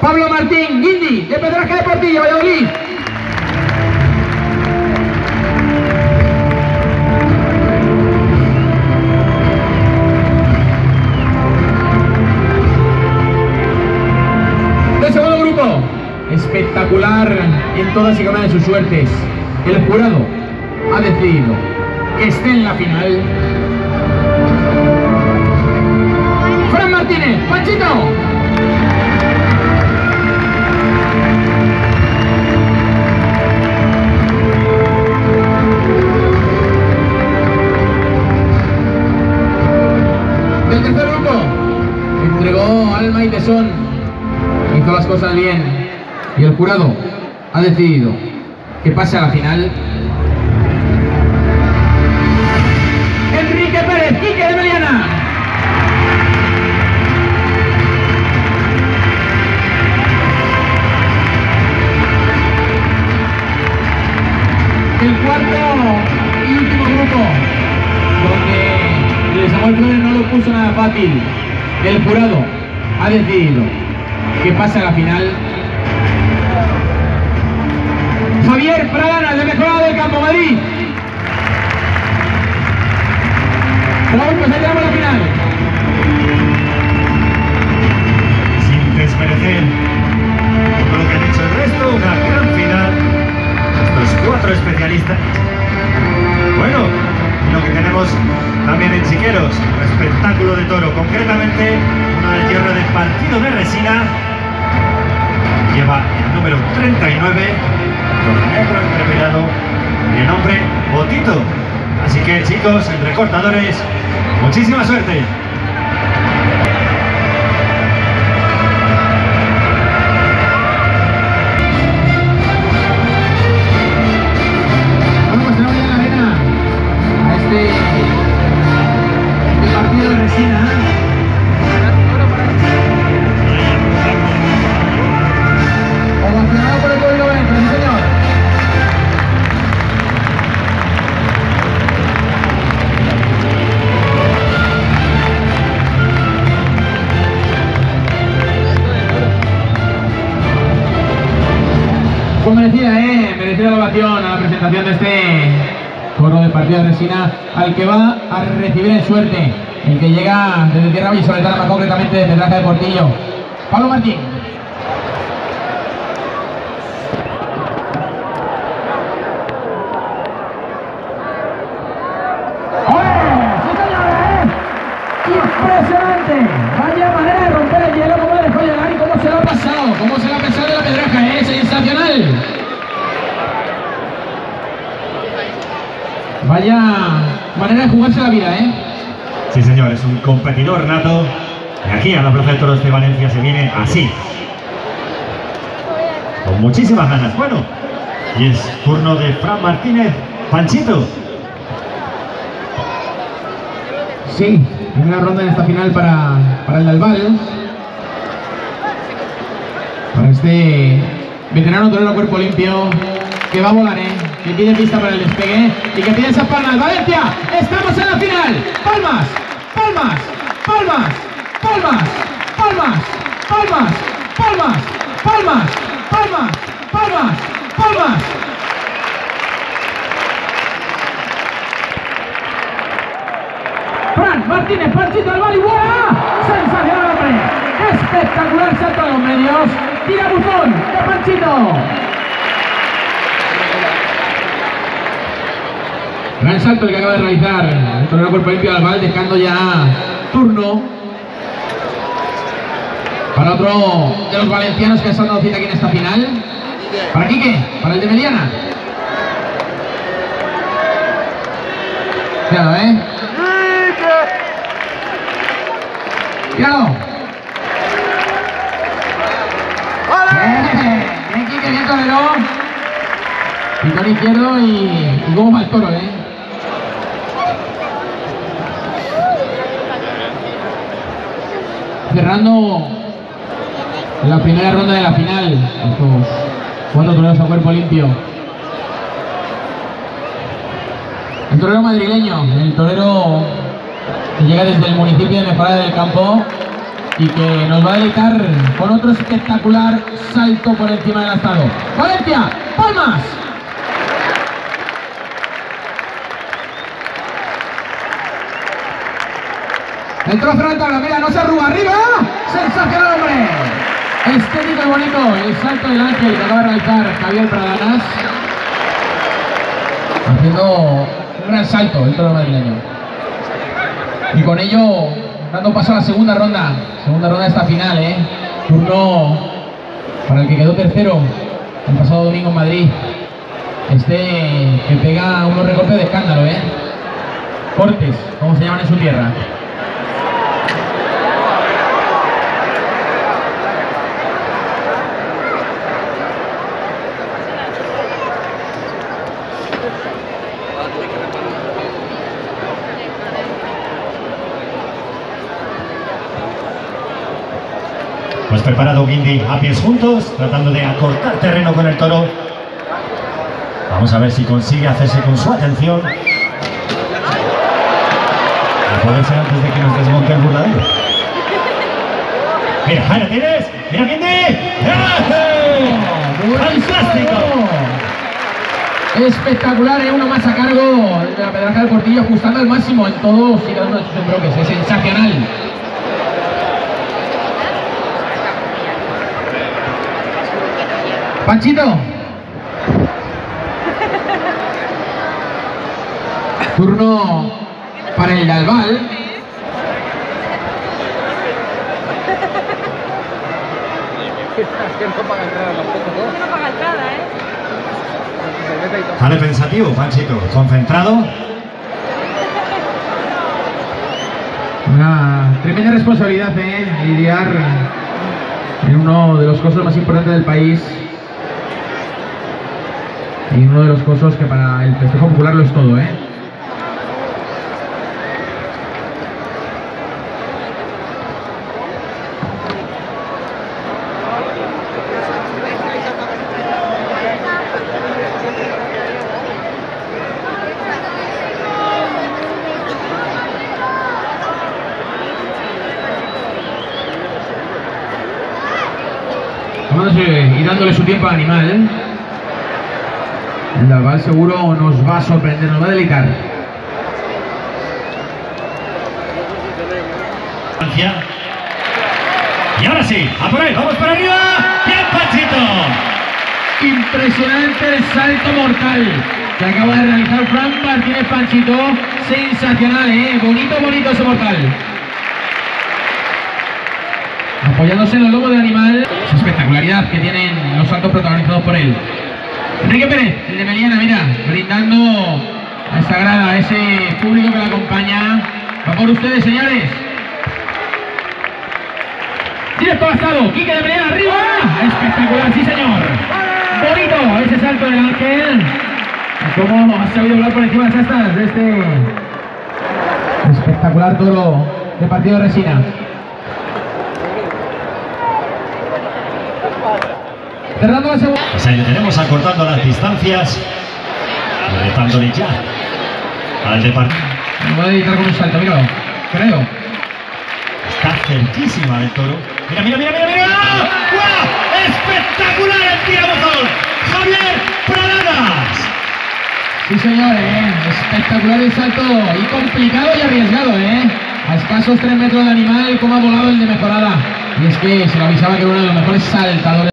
Pablo Martín Guindi, de Pedraja de Portillo, Valladolid. Del segundo grupo, espectacular en todas y cada una de sus suertes. El jurado ha decidido que esté en la final Fran Martínez, Panchito. Del tercer grupo, entregó alma y tesón, hizo las cosas bien y el jurado ha decidido que pase a la final Enrique Pérez, Quique de Meliana. El cuarto y último grupo, donde Samuel Flores no lo puso nada fácil, el jurado ha decidido que pase a la final Javier Pradana, de Mejorada del Campo, Madrid. Raúl, pues ahí tenemos la final. Sin desmerecer todo lo que han hecho el resto, una gran final. Estos 4 especialistas. Bueno, lo que tenemos también en Chiqueros, un espectáculo de toro, concretamente uno del hierro del partido de Resina. Lleva el número 39, negro entrepelado, y el nombre Botito. Así que chicos, entre cortadores, muchísima suerte. Bueno, pues tenemos ya en la arena a este partido de Resina. Ovacionado por el pueblo Benito, sí señor. Pues merecida la ovación a la presentación de este toro de partida de Resina, al que va a recibir en suerte el que llega desde Tierra Vallisoletana, más concretamente de Pedraja de Portillo, Pablo Martín. ¡Impresionante! Vaya manera de romper el hielo, cómo le dejó llegar y cómo se lo ha pasado, cómo se lo ha pasado de la Pedraja, sensacional. Vaya manera de jugarse la vida, Sí señor, es un competidor nato. Y aquí a la Plaza de Toros de Valencia se viene así, con muchísimas ganas. Bueno, y es turno de Fran Martínez. Panchito. Sí, primera ronda en esta final para el Dalval. Para este veterano torero a cuerpo limpio que va a volar, que pide pista para el despegue y que pide esas palmas. ¡Valencia! ¡Estamos en la final! ¡Palmas! ¡Palmas! ¡Palmas! ¡Palmas! ¡Palmas! ¡Palmas! ¡Palmas! ¡Palmas! ¡Palmas! ¡Palmas! ¡Palmas! Fran Martínez, Panchito Dalval y ¡buena! ¡Sensacional, hombre! ¡Espectacular salto a los medios! ¡Tira buzón de Panchito! Gran salto el que acaba de realizar el torero cuerpo limpio Dalval, dejando ya turno para otro de los valencianos que se han dado cita aquí en esta final. ¿Para Quique? ¿Para el de Meliana? Míralo, ¡míralo! Bien Quique, bien torero. Pitón izquierdo y cómo va el toro, Cerrando la primera ronda de la final, estos 4 toreros a cuerpo limpio. El torero madrileño, el torero que llega desde el municipio de Mejorada del Campo y que nos va a deleitar con otro espectacular salto por encima del astado. ¡Valencia! ¡Palmas! El trozo de la tabla, mira, no se arruga, arriba. ¡Sensacional, hombre! Estético y bonito el salto del ángel que acaba de realizar Javier Pradanas, haciendo un gran salto el toro madrileño. Y con ello dando paso a la segunda ronda de esta final, turno para el que quedó tercero el pasado domingo en Madrid. Que pega unos recortes de escándalo, cortes, como se llaman en su tierra. Pues preparado Guindy a pies juntos, tratando de acortar terreno con el toro. Vamos a ver si consigue hacerse con su atención. A poder ser antes de que nos desmonte el burladero. Mira, ahí lo tienes. Mira Guindy. ¡Fantástico! Espectacular, uno más a cargo de la pedraja del Portillo, ajustando al máximo en todos y cada uno de sus embroques. Es sensacional. Panchito. Turno para el Albal. No paga entrada tampoco, ¿no? No paga entrada, Sale pensativo, Panchito, concentrado. Una tremenda responsabilidad, lidiar en uno de los cosos más importantes del país. Y uno de los cosos que para el festejo popular lo es todo, Vamos a ir dándole su tiempo al animal, El Albal seguro nos va a sorprender, nos va a deleitar. Y ahora sí, a por ahí, vamos para arriba. ¡Bien, Panchito! Impresionante el salto mortal que acaba de realizar Fran Martínez Panchito. Sensacional, bonito, bonito ese mortal. Apoyándose en los lomos del animal. Esa espectacularidad que tienen los saltos protagonizados por él. Enrique Pérez, el de Meliana, mira, brindando a esa grada, a ese público que la acompaña. Va por ustedes, señores. Directo bastado, Quique de Meliana, arriba. Espectacular, sí señor. Bonito ese salto del ángel. Como ha sabido volar por encima de las astas de este espectacular toro de partido de resina. Cerrando la segunda. Pues ahí le tenemos acortando las distancias, retándole ya al de partido. Me voy a dedicar con un salto, míralo, creo. Está cerquísima del toro. Mira, mira, mira, mira, mira. ¡Guau! ¡Espectacular el tirabuzón! ¡Javier Pradanas! Sí señor, espectacular el salto y complicado y arriesgado, A escasos 3 metros de animal, como ha volado el de Mejorada. Y es que se lo avisaba que era uno de los mejores saltadores.